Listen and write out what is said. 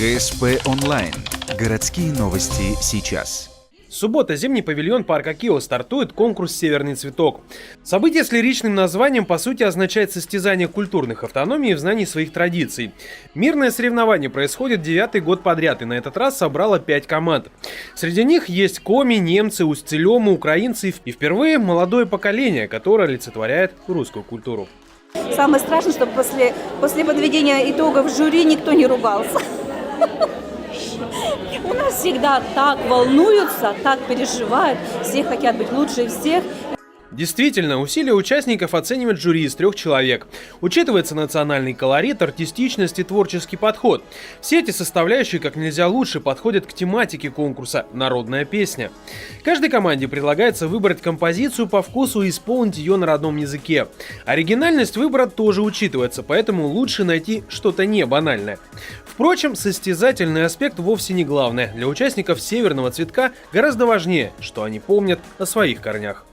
ГСП онлайн. Городские новости сейчас. Суббота. Зимний павильон парка Кио стартует конкурс «Северный цветок». Событие с лиричным названием по сути означает состязание культурных автономий в знании своих традиций. Мирное соревнование происходит 9-й год подряд и на этот раз собрало 5 команд. Среди них есть коми, немцы, устилемы, украинцы и впервые молодое поколение, которое олицетворяет русскую культуру. Самое страшное, чтобы после подведения итогов жюри никто не ругался. У нас всегда так волнуются, так переживают, все хотят быть лучше всех. Действительно, усилия участников оценивает жюри из 3 человек. Учитывается национальный колорит, артистичность и творческий подход. Все эти составляющие как нельзя лучше подходят к тематике конкурса «Народная песня». Каждой команде предлагается выбрать композицию по вкусу и исполнить ее на родном языке. Оригинальность выбора тоже учитывается, поэтому лучше найти что-то не банальное. Впрочем, состязательный аспект вовсе не главное. Для участников «Северного цветка» гораздо важнее, что они помнят о своих корнях.